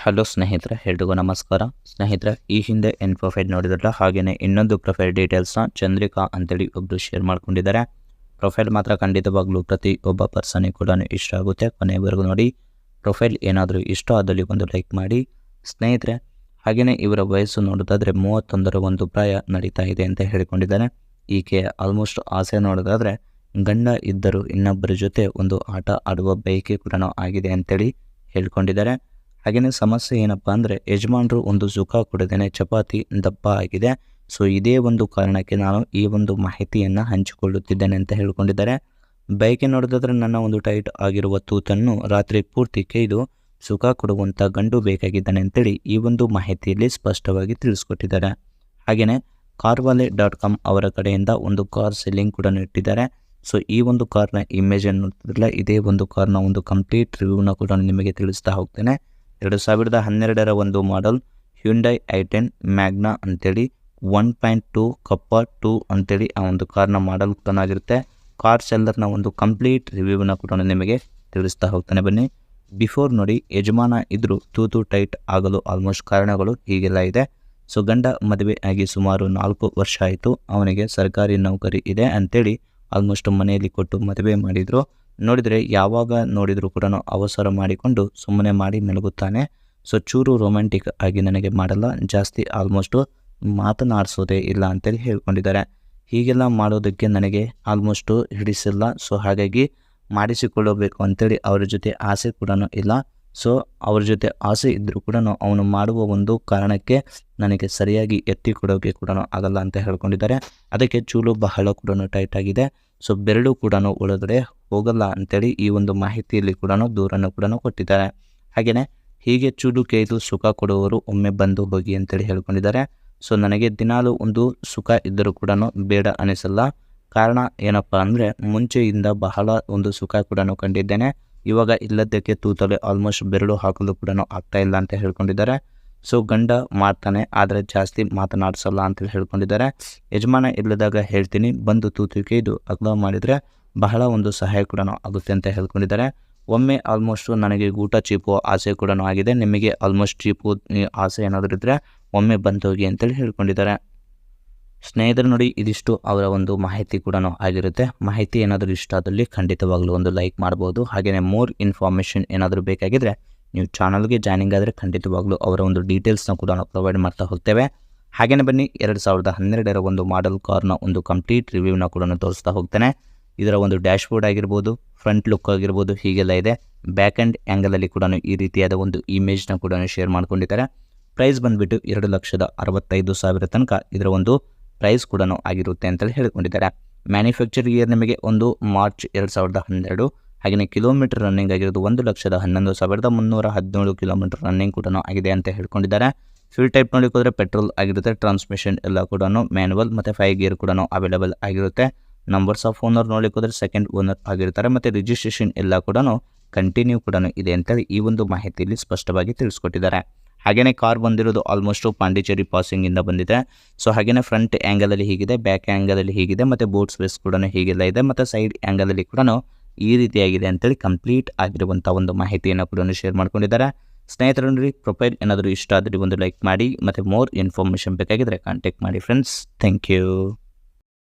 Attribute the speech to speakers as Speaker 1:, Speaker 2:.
Speaker 1: Hello ಸ್ನೇಹಿತರೆ, ಎಲ್ರಿಗೂ ನಮಸ್ಕಾರ. ಸ್ನೇಹಿತರೆ, ಈ ಹಿಂದೆ ಪ್ರೊಫೈಲ್ ನೋಡಿದ್ರಲ್ಲ, ಹಾಗೆಯೇ ಇನ್ನೊಂದು ಪ್ರೊಫೈಲ್ ಡೀಟೇಲ್ಸ್ನ ಚಂದ್ರಿಕಾ ಅಂತೇಳಿ ಒಬ್ಬರು ಶೇರ್ ಮಾಡ್ಕೊಂಡಿದ್ದಾರೆ. ಪ್ರೊಫೈಲ್ ಮಾತ್ರ ಖಂಡಿತವಾಗ್ಲೂ ಪ್ರತಿ ಒಬ್ಬ ಪರ್ಸನಿಗೆ ಕೂಡ ಇಷ್ಟ ಆಗುತ್ತೆ. ಕೊನೆಯವರೆಗೂ ನೋಡಿ. ಪ್ರೊಫೈಲ್ ಏನಾದರೂ ಇಷ್ಟ ಆದಲ್ಲಿ ಒಂದು ಲೈಕ್ ಮಾಡಿ ಸ್ನೇಹಿತರೆ. ಹಾಗೆಯೇ ಇವರ ವಯಸ್ಸು ನೋಡೋದಾದರೆ 31ರ ಒಂದು ಪ್ರಾಯ ನಡೀತಾ ಇದೆ ಅಂತ ಹೇಳಿಕೊಂಡಿದ್ದಾರೆ. ಈಕೆ ಆಲ್ಮೋಸ್ಟ್ ಆಸೆ ನೋಡೋದಾದರೆ ಗಂಡ ಇದ್ದರೂ ಇನ್ನೊಬ್ಬರ ಜೊತೆ ಒಂದು ಆಟ ಆಡುವ ಬಯಕೆ ಕೂಡ ಆಗಿದೆ ಅಂತೇಳಿ ಹೇಳ್ಕೊಂಡಿದ್ದಾರೆ. ಹಾಗೆಯೇ ಸಮಸ್ಯೆ ಏನಪ್ಪ ಅಂದರೆ ಯಜಮಾನರು ಒಂದು ಸುಖ ಕೊಡದೇನೆ ಚಪಾತಿ ದಪ್ಪ ಆಗಿದೆ. ಸೊ ಇದೇ ಒಂದು ಕಾರಣಕ್ಕೆ ನಾನು ಈ ಒಂದು ಮಾಹಿತಿಯನ್ನು ಹಂಚಿಕೊಳ್ಳುತ್ತಿದ್ದೇನೆ ಅಂತ ಹೇಳ್ಕೊಂಡಿದ್ದಾರೆ. ಬಯಕೆ ನೋಡೋದಾದ್ರೆ ನನ್ನ ಒಂದು ಟೈಟ್ ಆಗಿರುವ ತೂತನ್ನು ರಾತ್ರಿ ಪೂರ್ತಿ ಕೈದು ಸುಖ ಕೊಡುವಂಥ ಗಂಡು ಬೇಕಾಗಿದ್ದಾನೆ ಅಂತೇಳಿ ಈ ಒಂದು ಮಾಹಿತಿಯಲ್ಲಿ ಸ್ಪಷ್ಟವಾಗಿ ತಿಳಿಸ್ಕೊಟ್ಟಿದ್ದಾರೆ. ಹಾಗೆಯೇ carwale.com ಅವರ ಕಡೆಯಿಂದ ಒಂದು ಕಾರ್ ಸೆಲ್ಲಿಂಗ್ ಕೂಡ ಇಟ್ಟಿದ್ದಾರೆ. ಸೊ ಈ ಒಂದು ಕಾರ್ನ ಇಮೇಜನ್ನು ನೋಡ್ತಿದ್ರಲ್ಲ, ಇದೇ ಒಂದು ಕಾರ್ನ ಒಂದು ಕಂಪ್ಲೀಟ್ ರಿವ್ಯೂನ ಕೂಡ ನಿಮಗೆ ತಿಳಿಸ್ತಾ ಹೋಗ್ತೇನೆ. 2012ರ ಒಂದು ಮಾಡೆಲ್ ಹ್ಯುಂಡೈ i10 ಮ್ಯಾಗ್ನಾ ಅಂತೇಳಿ 1.2 ಕಪ್ಪ 2 ಅಂತೇಳಿ ಆ ಒಂದು ಕಾರ್ನ ಮಾಡೆಲ್ ಕೂಡ ಆಗಿರುತ್ತೆ. ಕಾರ್ ಸೆಲ್ಲರ್ನ ಒಂದು ಕಂಪ್ಲೀಟ್ ರಿವ್ಯೂನ ಕೂಡ ನಿಮಗೆ ತಿಳಿಸ್ತಾ ಹೋಗ್ತಾನೆ ಬನ್ನಿ. ಬಿಫೋರ್ ನೋಡಿ, ಯಜಮಾನ ಇದ್ದರೂ ತೂತು ಟೈಟ್ ಆಗಲು ಆಲ್ಮೋಸ್ಟ್ ಕಾರಣಗಳು ಹೀಗೆಲ್ಲ ಇದೆ. ಸೊ ಗಂಡ ಮದುವೆ ಆಗಿ ಸುಮಾರು 4 ವರ್ಷ ಆಯಿತು. ಅವನಿಗೆ ಸರ್ಕಾರಿ ನೌಕರಿ ಇದೆ ಅಂತೇಳಿ ಆಲ್ಮೋಸ್ಟ್ ಮನೆಯಲ್ಲಿ ಕೊಟ್ಟು ಮದುವೆ ಮಾಡಿದರು. ನೋಡಿದರೆ ಯಾವಾಗ ನೋಡಿದರೂ ಕೂಡ ಅವಸರ ಮಾಡಿಕೊಂಡು ಸುಮ್ಮನೆ ಮಾಡಿ ಮಲಗುತ್ತಾನೆ. ಸೊ ಚೂರು ರೊಮ್ಯಾಂಟಿಕ್ ಆಗಿ ನನಗೆ ಮಾಡಲ್ಲ, ಜಾಸ್ತಿ ಆಲ್ಮೋಸ್ಟು ಮಾತನಾಡಿಸೋದೇ ಇಲ್ಲ ಅಂತೇಳಿ ಹೇಳ್ಕೊಂಡಿದ್ದಾರೆ. ಹೀಗೆಲ್ಲ ಮಾಡೋದಕ್ಕೆ ನನಗೆ ಆಲ್ಮೋಸ್ಟು ಹಿಡಿಸಿಲ್ಲ. ಸೊ ಹಾಗಾಗಿ ಮಾಡಿಸಿಕೊಳ್ಳಬೇಕು ಅಂತೇಳಿ ಅವ್ರ ಜೊತೆ ಆಸೆ ಕೂಡ ಇಲ್ಲ. ಸೊ ಅವ್ರ ಜೊತೆ ಆಸೆ ಇದ್ದರೂ ಕೂಡ ಅವನು ಮಾಡುವ ಒಂದು ಕಾರಣಕ್ಕೆ ನನಗೆ ಸರಿಯಾಗಿ ಎತ್ತಿ ಕೊಡೋಕೆ ಕೂಡ ಆಗಲ್ಲ ಅಂತ ಹೇಳ್ಕೊಂಡಿದ್ದಾರೆ. ಅದಕ್ಕೆ ಚೂಲು ಬಹಳ ಕೂಡ ಟೈಟ್ ಆಗಿದೆ. ಸೊ ಬೆರಳು ಕೂಡ ಒಳಗಡೆ ಹೋಗಲ್ಲ ಅಂತೇಳಿ ಈ ಒಂದು ಮಾಹಿತಿಯಲ್ಲಿ ಕೂಡ ದೂರನ್ನು ಕೂಡ ಕೊಟ್ಟಿದ್ದಾರೆ. ಹಾಗೆಯೇ ಹೀಗೆ ಚೂಲು ಕೈದು ಸುಖ ಕೊಡುವವರು ಒಮ್ಮೆ ಬಂದು ಹೋಗಿ ಅಂತೇಳಿ ಹೇಳ್ಕೊಂಡಿದ್ದಾರೆ. ಸೊ ನನಗೆ ದಿನಾಲು ಒಂದು ಸುಖ ಇದ್ದರೂ ಕೂಡ ಬೇಡ ಅನಿಸಲ್ಲ. ಕಾರಣ ಏನಪ್ಪ ಅಂದರೆ ಮುಂಚೆಯಿಂದ ಬಹಳ ಒಂದು ಸುಖ ಕೂಡ ಕಂಡಿದ್ದೇನೆ. ಇವಾಗ ಇಲ್ಲದಕ್ಕೆ ತೂತಲೆ ಆಲ್ಮೋಸ್ಟ್ ಬೆರಳು ಹಾಕಲು ಕೂಡ ಆಗ್ತಾ ಇಲ್ಲ ಅಂತ ಹೇಳ್ಕೊಂಡಿದ್ದಾರೆ. ಸೊ ಗಂಡ ಮಾಡ್ತಾನೆ, ಆದರೆ ಜಾಸ್ತಿ ಮಾತನಾಡಿಸಲ್ಲ ಅಂತೇಳಿ ಹೇಳ್ಕೊಂಡಿದ್ದಾರೆ. ಯಜಮಾನ ಇಲ್ಲದಾಗ ಹೇಳ್ತೀನಿ, ಬಂದು ತೂತಿಗೆ ಇದು ಅಗಲ ಮಾಡಿದರೆ ಬಹಳ ಒಂದು ಸಹಾಯ ಕೂಡ ಆಗುತ್ತೆ ಅಂತ ಹೇಳ್ಕೊಂಡಿದ್ದಾರೆ. ಒಮ್ಮೆ ಆಲ್ಮೋಸ್ಟು ನನಗೆ ಊಟ ಚೀಪು ಆಸೆ ಕೂಡ ಆಗಿದೆ. ನಿಮಗೆ ಆಲ್ಮೋಸ್ಟ್ ಚೀಪು ಆಸೆ ಏನಾದರೂ ಇದ್ದರೆ ಒಮ್ಮೆ ಬಂದೋಗಿ ಅಂತೇಳಿ ಹೇಳ್ಕೊಂಡಿದ್ದಾರೆ. ಸ್ನೇಹಿತರು ನೋಡಿ, ಇದಿಷ್ಟು ಅವರ ಒಂದು ಮಾಹಿತಿ ಕೂಡ ಆಗಿರುತ್ತೆ. ಮಾಹಿತಿ ಏನಾದರೂ ಇಷ್ಟ ಆದಲ್ಲಿ ಖಂಡಿತವಾಗ್ಲೂ ಒಂದು ಲೈಕ್ ಮಾಡ್ಬೋದು. ಹಾಗೆಯೇ ಮೋರ್ ಇನ್ಫಾರ್ಮೇಷನ್ ಏನಾದರೂ ಬೇಕಾಗಿದ್ದರೆ ನೀವು ಚಾನಲ್ಗೆ ಜಾಯ್ನಿಂಗ್ ಆದರೆ ಖಂಡಿತವಾಗ್ಲೂ ಅವರ ಒಂದು ಡೀಟೇಲ್ಸ್ನ ಕೂಡ ಪ್ರೊವೈಡ್ ಮಾಡ್ತಾ ಹೋಗ್ತೇವೆ. ಹಾಗೆಯೇ ಬನ್ನಿ, 2012ರ ಒಂದು ಮಾಡೆಲ್ ಕಾರ್ನ ಒಂದು ಕಂಪ್ಲೀಟ್ ರಿವ್ಯೂನ ಕೂಡ ತೋರಿಸ್ತಾ ಹೋಗ್ತೇನೆ. ಇದರ ಒಂದು ಡ್ಯಾಶ್ ಬೋರ್ಡ್ ಆಗಿರ್ಬೋದು, ಫ್ರಂಟ್ ಲುಕ್ ಆಗಿರ್ಬೋದು, ಹೀಗೆಲ್ಲ ಇದೆ. ಬ್ಯಾಕ್ ಆ್ಯಂಡ್ ಆ್ಯಂಗಲಲ್ಲಿ ಕೂಡ ಈ ರೀತಿಯಾದ ಒಂದು ಇಮೇಜ್ನ ಕೂಡ ಶೇರ್ ಮಾಡ್ಕೊಂಡಿದ್ದಾರೆ. ಪ್ರೈಸ್ ಬಂದುಬಿಟ್ಟು 2,65,000 ತನಕ ಇದರ ಒಂದು ಪ್ರೈಸ್ ಕೂಡ ಆಗಿರುತ್ತೆ ಅಂತೇಳಿ ಹೇಳ್ಕೊಂಡಿದ್ದಾರೆ. ಮ್ಯಾನುಫ್ಯಾಕ್ಚರ್ ಇಯರ್ ನಿಮಗೆ ಒಂದು ಮಾರ್ಚ್ 2012. ಹಾಗೆಯೇ ಕಿಲೋಮೀಟರ್ ರನ್ನಿಂಗ್ ಆಗಿರೋದು 1,11,317 ಕಿಲೋಮೀಟರ್ ರನ್ನಿಂಗ್ ಕೂಡ ಆಗಿದೆ ಅಂತ ಹೇಳ್ಕೊಂಡಿದ್ದಾರೆ. ಫ್ಯೂಲ್ ಟೈಪ್ ನೋಡಿಕೋದ್ರೆ ಪೆಟ್ರೋಲ್ ಆಗಿರುತ್ತೆ. ಟ್ರಾನ್ಸ್ಮಿಷನ್ ಎಲ್ಲ ಕೂಡ ಮ್ಯಾನುವಲ್ ಮತ್ತು 5 ಗೇರ್ ಕೂಡ ಅವೈಲೇಬಲ್ ಆಗಿರುತ್ತೆ. ನಂಬರ್ಸ್ ಆಫ್ ಓನರ್ ನೋಡಿಕೋದ್ರೆ ಸೆಕೆಂಡ್ ಓನರ್ ಆಗಿರ್ತಾರೆ ಮತ್ತು ರಿಜಿಸ್ಟ್ರೇಷನ್ ಎಲ್ಲ ಕೂಡ ಕಂಟಿನ್ಯೂ ಕೂಡ ಇದೆ ಅಂತೇಳಿ ಈ ಒಂದು ಮಾಹಿತಿಯಲ್ಲಿ ಸ್ಪಷ್ಟವಾಗಿ ತಿಳಿಸ್ಕೊಟ್ಟಿದ್ದಾರೆ. ಹಾಗೆಯೇ ಕಾರ್ ಬಂದಿರೋದು ಆಲ್ಮೋಸ್ಟು ಪಾಂಡಿಚೇರಿ ಪಾಸಿಂಗಿಂದ ಬಂದಿದೆ. ಸೊ ಹಾಗೆಯೇ ಫ್ರಂಟ್ ಆ್ಯಂಗಲಲ್ಲಿ ಹೀಗಿದೆ, ಬ್ಯಾಕ್ ಆ್ಯಂಗಲಲ್ಲಿ ಹೀಗಿದೆ ಮತ್ತು ಬೋಟ್ ಸ್ಪೇಸ್ ಕೂಡ ಹೀಗೆಲ್ಲ ಇದೆ ಮತ್ತು ಸೈಡ್ ಆ್ಯಂಗಲಲ್ಲಿ ಕೂಡ ಈ ರೀತಿಯಾಗಿದೆ ಅಂತೇಳಿ ಕಂಪ್ಲೀಟ್ ಆಗಿರುವಂಥ ಒಂದು ಮಾಹಿತಿಯನ್ನು ಕೂಡ ಶೇರ್ ಮಾಡ್ಕೊಂಡಿದ್ದಾರೆ. ಸ್ನೇಹಿತರು ನೋಡಿ, ಪ್ರೊಫೈಲ್ ಏನಾದರೂ ಇಷ್ಟ ಆದರೆ ಒಂದು ಲೈಕ್ ಮಾಡಿ ಮತ್ತು ಮೋರ್ ಇನ್ಫಾರ್ಮೇಷನ್ ಬೇಕಾಗಿದ್ದರೆ ಕಾಂಟ್ಯಾಕ್ಟ್ ಮಾಡಿ ಫ್ರೆಂಡ್ಸ್. Thank you.